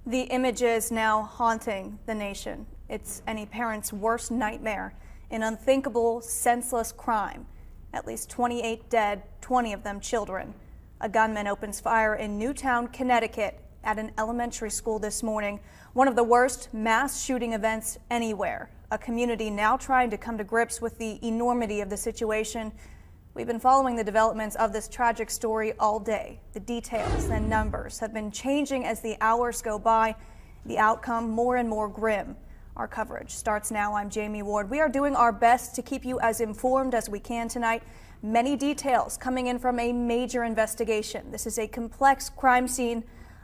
The images now haunting the nation. It's any parent's worst nightmare, an unthinkable, senseless crime. At least 28 dead, 20 of them children. A gunman opens fire in Newtown, Connecticut at an elementary school this morning. One of the worst mass shooting events anywhere. A community now trying to come to grips with the enormity of the situation. We've been following the developments of this tragic story all day. The details and numbers have been changing as the hours go by. The outcome more and more grim. Our coverage starts now. I'm Jamie Ward. We are doing our best to keep you as informed as we can tonight. Many details coming in from a major investigation. This is a complex crime scene.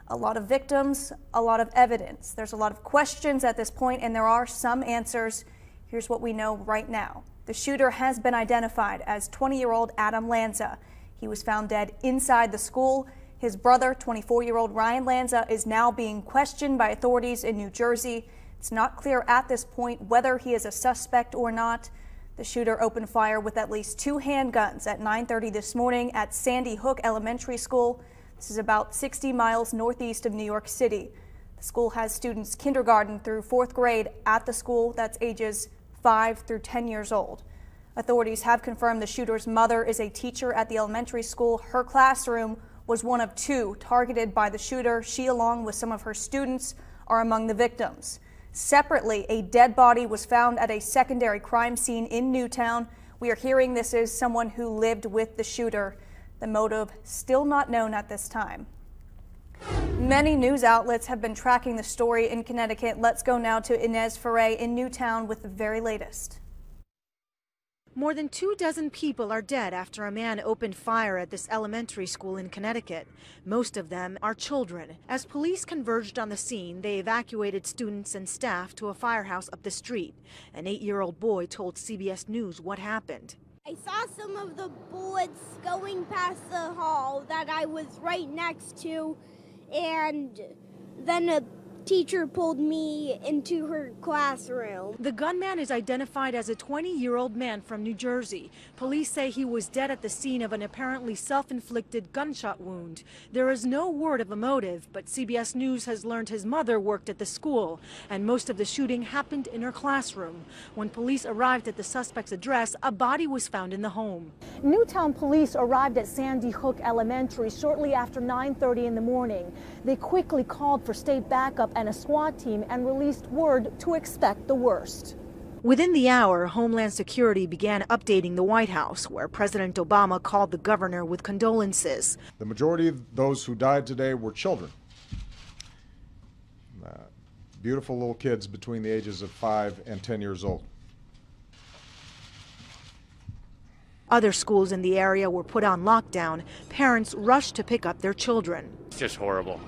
A lot of victims, a lot of evidence. There's a lot of questions at this point, and there are some answers. Here's what we know right now. The shooter has been identified as 20-year-old Adam Lanza. He was found dead inside the school. His brother, 24-year-old Ryan Lanza, is now being questioned by authorities in New Jersey. It's not clear at this point whether he is a suspect or not. The shooter opened fire with at least 2 handguns at 9:30 this morning at Sandy Hook Elementary School. This is about 60 miles northeast of New York City. The school has students kindergarten through 4th grade at the school. That's ages 5 through 10 years old. Authorities have confirmed the shooter's mother is a teacher at the elementary school. Her classroom was one of 2 targeted by the shooter. She, along with some of her students, are among the victims. Separately, a dead body was found at a secondary crime scene in Newtown. We are hearing this is someone who lived with the shooter. The motive still not known at this time. Many news outlets have been tracking the story in Connecticut. Let's go now to Inez Ferre in Newtown with the very latest. More than 24 people are dead after a man opened fire at this elementary school in Connecticut. Most of them are children. As police converged on the scene, they evacuated students and staff to a firehouse up the street. An 8-year-old boy told CBS News what happened. I saw some of the bullets going past the hall that I was right next to, and then a teacher pulled me into her classroom. The gunman is identified as a 20-year-old man from New Jersey. Police say he was dead at the scene of an apparently self-inflicted gunshot wound. There is no word of a motive, but CBS News has learned his mother worked at the school, and most of the shooting happened in her classroom. When police arrived at the suspect's address, a body was found in the home. Newtown police arrived at Sandy Hook Elementary shortly after 9:30 in the morning. They quickly called for state backup and a SWAT team and released word to expect the worst. Within the hour, Homeland Security began updating the White House, where President Obama called the governor with condolences. The majority of those who died today were children. Beautiful little kids between the ages of 5 and 10 years old. Other schools in the area were put on lockdown. Parents rushed to pick up their children. It's just horrible.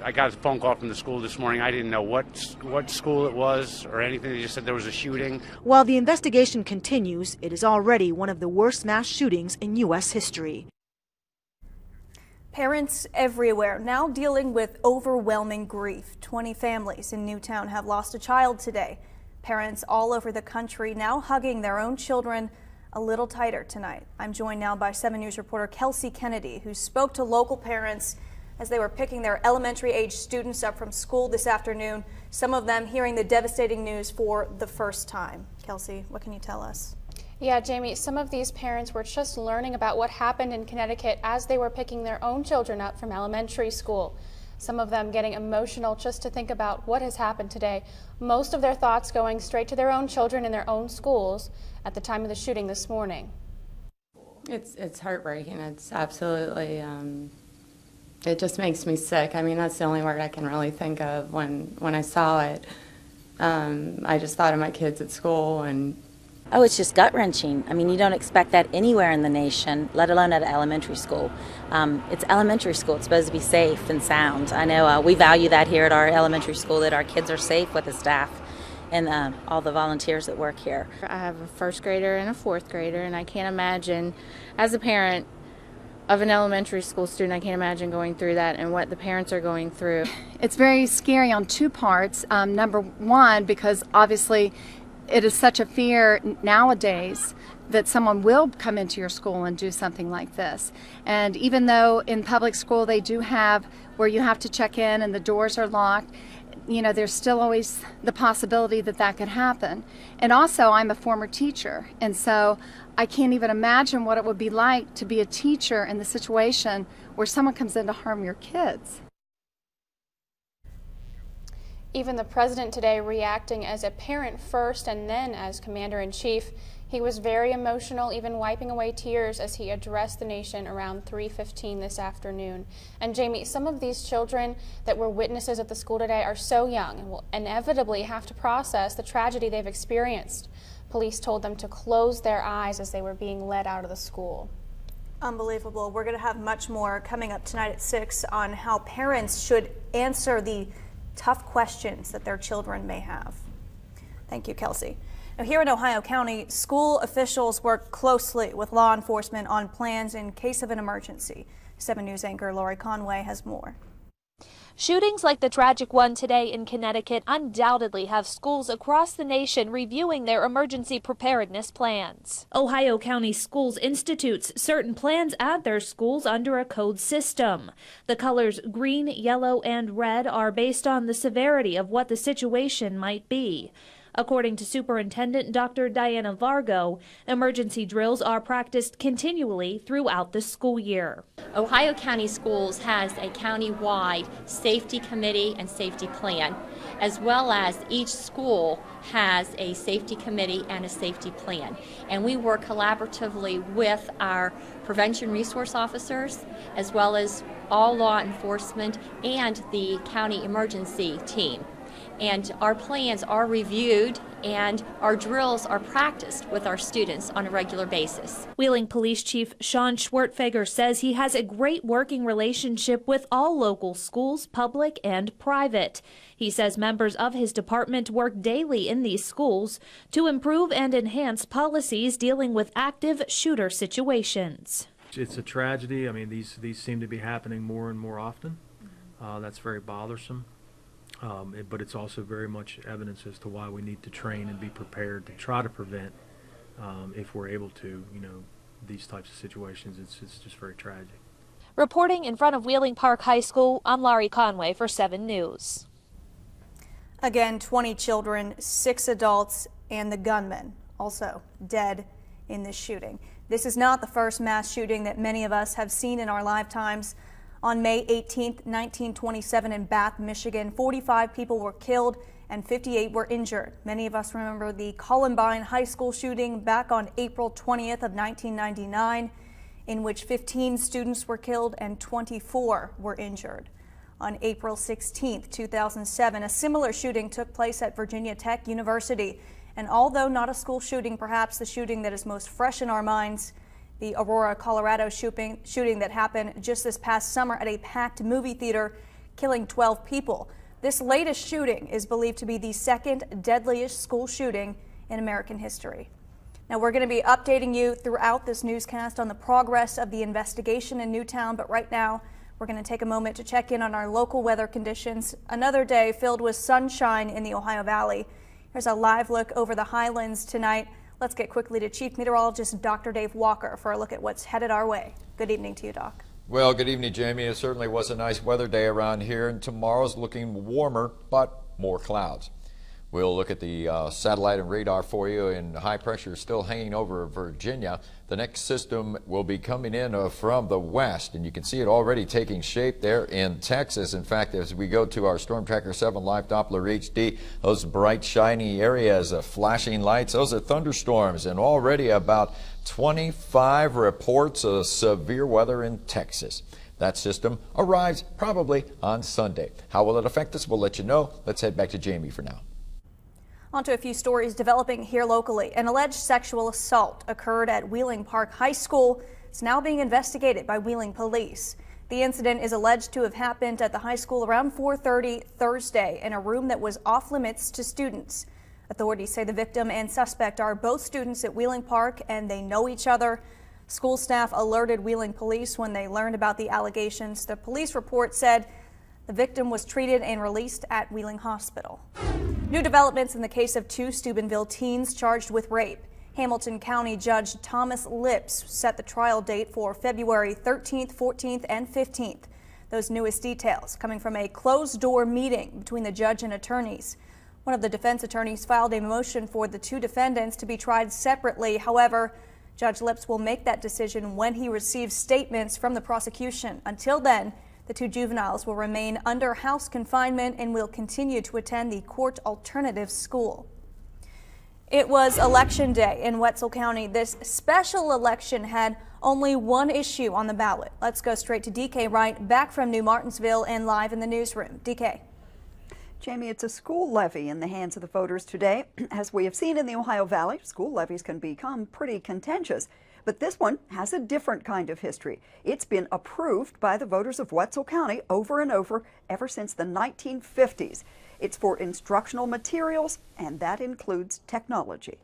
I got a phone call from the school this morning. I didn't know what school it was or anything. They just said there was a shooting. While the investigation continues, it is already one of the worst mass shootings in U.S. history. Parents everywhere now dealing with overwhelming grief. 20 families in Newtown have lost a child today. Parents all over the country now hugging their own children a little tighter tonight. I'm joined now by 7 News reporter Kelsey Kennedy, who spoke to local parents as they were picking their elementary-age students up from school this afternoon, some of them hearing the devastating news for the first time. Kelsey, what can you tell us? Yeah, Jamie, some of these parents were just learning about what happened in Connecticut as they were picking their own children up from elementary school. Some of them getting emotional just to think about what has happened today. Most of their thoughts going straight to their own children in their own schools at the time of the shooting this morning. It's heartbreaking. It's absolutely, it just makes me sick. I mean, that's the only word I can really think of when I saw it. I just thought of my kids at school and... Oh, it's just gut-wrenching. I mean, you don't expect that anywhere in the nation, let alone at elementary school. It's elementary school. It's supposed to be safe and sound. I know we value that here at our elementary school, that our kids are safe with the staff and all the volunteers that work here. I have a 1st grader and a 4th grader, and I can't imagine, as a parent of an elementary school student, I can't imagine going through that and what the parents are going through. It's very scary on 2 parts. Number one, because obviously it is such a fear nowadays that someone will come into your school and do something like this. And even though in public school they do have where you have to check in and the doors are locked, you know, there's still always the possibility that that could happen. And also, I'm a former teacher, and so I can't even imagine what it would be like to be a teacher in the situation where someone comes in to harm your kids. Even the president today reacting as a parent first and then as commander-in-chief. He was very emotional, even wiping away tears as he addressed the nation around 3:15 this afternoon. And Jamie, some of these children that were witnesses at the school today are so young and will inevitably have to process the tragedy they've experienced. Police told them to close their eyes as they were being led out of the school. Unbelievable. We're going to have much more coming up tonight at 6 on how parents should answer the tough questions that their children may have. Thank you, Kelsey. Now, here in Ohio County, school officials work closely with law enforcement on plans in case of an emergency. 7 News anchor Lori Conway has more. Shootings like the tragic one today in Connecticut undoubtedly have schools across the nation reviewing their emergency preparedness plans. Ohio County Schools institutes certain plans at their schools under a code system. The colors green, yellow, and red are based on the severity of what the situation might be. According to Superintendent Dr. Diana Vargo, emergency drills are practiced continually throughout the school year. Ohio County Schools has a county-wide safety committee and safety plan, as well as each school has a safety committee and a safety plan. And we work collaboratively with our prevention resource officers, as well as all law enforcement and the county emergency team. And our plans are reviewed and our drills are practiced with our students on a regular basis. Wheeling Police Chief Sean Schwertfeger says he has a great working relationship with all local schools, public and private. He says members of his department work daily in these schools to improve and enhance policies dealing with active shooter situations. It's a tragedy. I mean, these seem to be happening more and more often. That's very bothersome. But it's also very much evidence as to why we need to train and be prepared to try to prevent, if we're able to, these types of situations. It's just very tragic. Reporting in front of Wheeling Park High School, I'm Laurie Conway for 7 News. Again, 20 children, 6 adults, and the gunman also dead in this shooting. This is not the first mass shooting that many of us have seen in our lifetimes. On May 18, 1927 in Bath, Michigan, 45 people were killed and 58 were injured. Many of us remember the Columbine High School shooting back on April 20th of 1999, in which 15 students were killed and 24 were injured. On April 16, 2007, a similar shooting took place at Virginia Tech University. And although not a school shooting, perhaps the shooting that is most fresh in our minds, the Aurora, Colorado shooting that happened just this past summer at a packed movie theater, killing 12 people. This latest shooting is believed to be the second deadliest school shooting in American history. Now, we're going to be updating you throughout this newscast on the progress of the investigation in Newtown, but right now we're going to take a moment to check in on our local weather conditions. Another day filled with sunshine in the Ohio Valley. Here's a live look over the highlands tonight. Let's get quickly to Chief Meteorologist Dr. Dave Walker for a look at what's headed our way. Good evening to you, Doc. Well, good evening, Jamie. It certainly was a nice weather day around here, and tomorrow's looking warmer, but more clouds. We'll look at the satellite and radar for you, and high pressure is still hanging over Virginia. The next system will be coming in from the west, and you can see it already taking shape there in Texas. In fact, as we go to our Storm Tracker 7 Live Doppler HD, those bright, shiny areas of flashing lights, those are thunderstorms, and already about 25 reports of severe weather in Texas. That system arrives probably on Sunday. How will it affect us? We'll let you know. Let's head back to Jamie for now. On to a few stories developing here locally. An alleged sexual assault occurred at Wheeling Park High School. It's now being investigated by Wheeling police. The incident is alleged to have happened at the high school around 4:30 Thursday in a room that was off limits to students. Authorities say the victim and suspect are both students at Wheeling Park and they know each other. School staff alerted Wheeling police when they learned about the allegations. The police report said the victim was treated and released at Wheeling Hospital. New developments in the case of 2 Steubenville teens charged with rape. Hamilton County Judge Thomas Lips set the trial date for February 13th, 14th, and 15th. Those newest details coming from a closed-door meeting between the judge and attorneys. One of the defense attorneys filed a motion for the two defendants to be tried separately. However, Judge Lips will make that decision when he receives statements from the prosecution. Until then, the two juveniles will remain under house confinement and will continue to attend the court alternative school. It was Election Day in Wetzel County. This special election had only one issue on the ballot. Let's go straight to DK Wright, back from New Martinsville and live in the newsroom. DK. Jamie, it's a school levy in the hands of the voters today. As we have seen in the Ohio Valley, school levies can become pretty contentious. But this one has a different kind of history. It's been approved by the voters of Wetzel County over and over ever since the 1950s. It's for instructional materials, and that includes technology.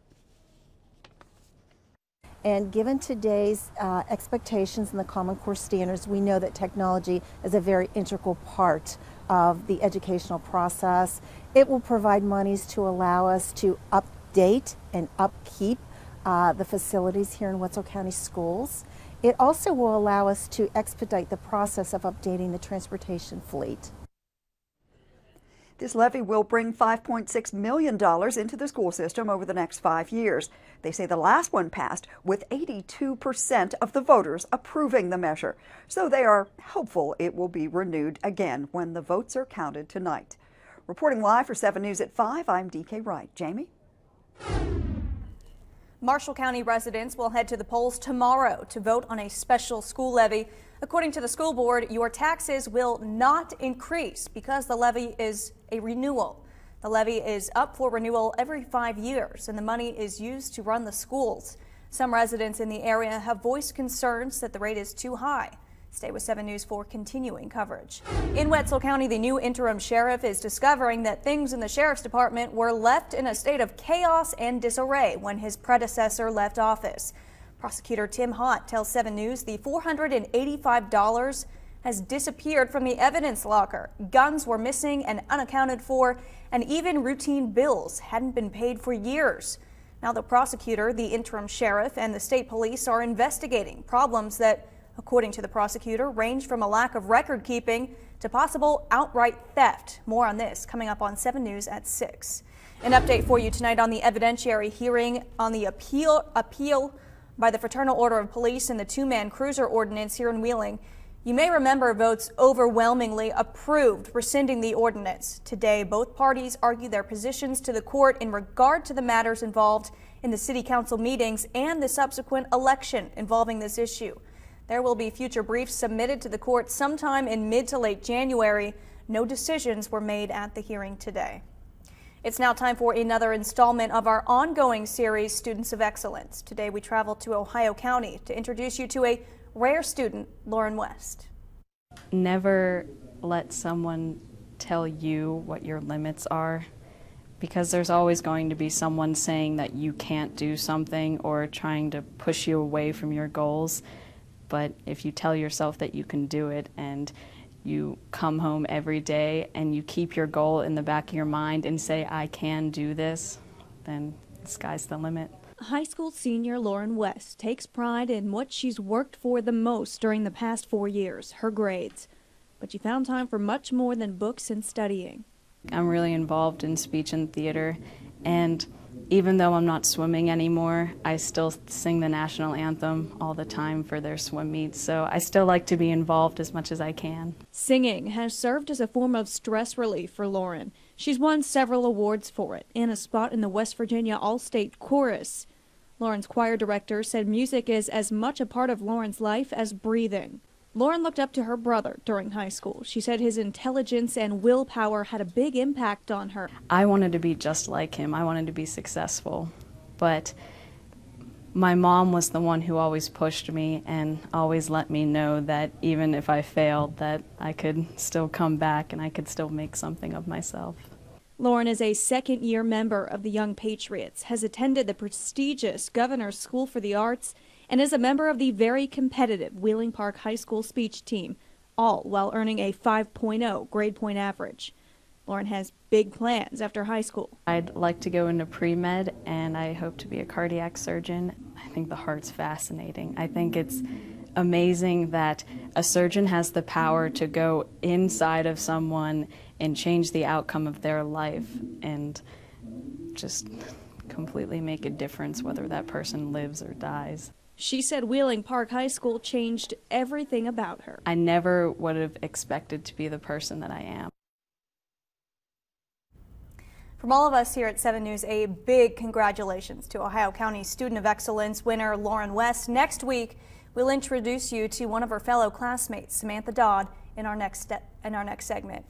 And given today's expectations and the Common Core standards, we know that technology is a very integral part of the educational process. It will provide monies to allow us to update and upkeep the facilities here in Wetzel County schools. It also will allow us to expedite the process of updating the transportation fleet. This levy will bring $5.6 million into the school system over the next 5 years. They say the last one passed with 82% of the voters approving the measure. So they are hopeful it will be renewed again when the votes are counted tonight. Reporting live for 7 News at 5, I'm DK Wright. Jamie? Marshall County residents will head to the polls tomorrow to vote on a special school levy. According to the school board, your taxes will not increase because the levy is a renewal. The levy is up for renewal every 5 years, and the money is used to run the schools. Some residents in the area have voiced concerns that the rate is too high. Stay with 7 News for continuing coverage. In Wetzel County, the new interim sheriff is discovering that things in the sheriff's department were left in a state of chaos and disarray when his predecessor left office. Prosecutor Tim Hott tells 7 News the $485 has disappeared from the evidence locker. Guns were missing and unaccounted for, and even routine bills hadn't been paid for years. Now the prosecutor, the interim sheriff, and the state police are investigating problems that, according to the prosecutor, range from a lack of record keeping to possible outright theft. More on this coming up on 7 News at 6. An update for you tonight on the evidentiary hearing on the appeal by the Fraternal Order of Police and the two-man cruiser ordinance here in Wheeling. You may remember votes overwhelmingly approved rescinding the ordinance. Today, both parties argue their positions to the court in regard to the matters involved in the city council meetings and the subsequent election involving this issue. There will be future briefs submitted to the court sometime in mid to late January. No decisions were made at the hearing today. It's now time for another installment of our ongoing series, Students of Excellence. Today we travel to Ohio County to introduce you to a rare student, Lauren West. Never let someone tell you what your limits are, because there's always going to be someone saying that you can't do something or trying to push you away from your goals. But if you tell yourself that you can do it and you come home every day and you keep your goal in the back of your mind and say, I can do this, then the sky's the limit. High school senior Lauren West takes pride in what she's worked for the most during the past 4 years, her grades. But she found time for much more than books and studying. I'm really involved in speech and theater, and even though I'm not swimming anymore, I still sing the national anthem all the time for their swim meets, so I still like to be involved as much as I can. Singing has served as a form of stress relief for Lauren. She's won several awards for it and a spot in the West Virginia All-State Chorus. Lauren's choir director said music is as much a part of Lauren's life as breathing. Lauren looked up to her brother during high school. She said his intelligence and willpower had a big impact on her. I wanted to be just like him. I wanted to be successful. But my mom was the one who always pushed me and always let me know that even if I failed, that I could still come back and I could still make something of myself. Lauren is a second-year member of the Young Patriots, has attended the prestigious Governor's School for the Arts, and is a member of the very competitive Wheeling Park High School speech team, all while earning a 5.0 grade point average. Lauren has big plans after high school. I'd like to go into pre-med, and I hope to be a cardiac surgeon. I think the heart's fascinating. I think it's amazing that a surgeon has the power to go inside of someone and change the outcome of their life and just completely make a difference whether that person lives or dies. She said Wheeling Park High School changed everything about her. I never would have expected to be the person that I am. From all of us here at 7 News, a big congratulations to Ohio County Student of Excellence winner Lauren West. Next week, we'll introduce you to one of her fellow classmates, Samantha Dodd, in our next segment.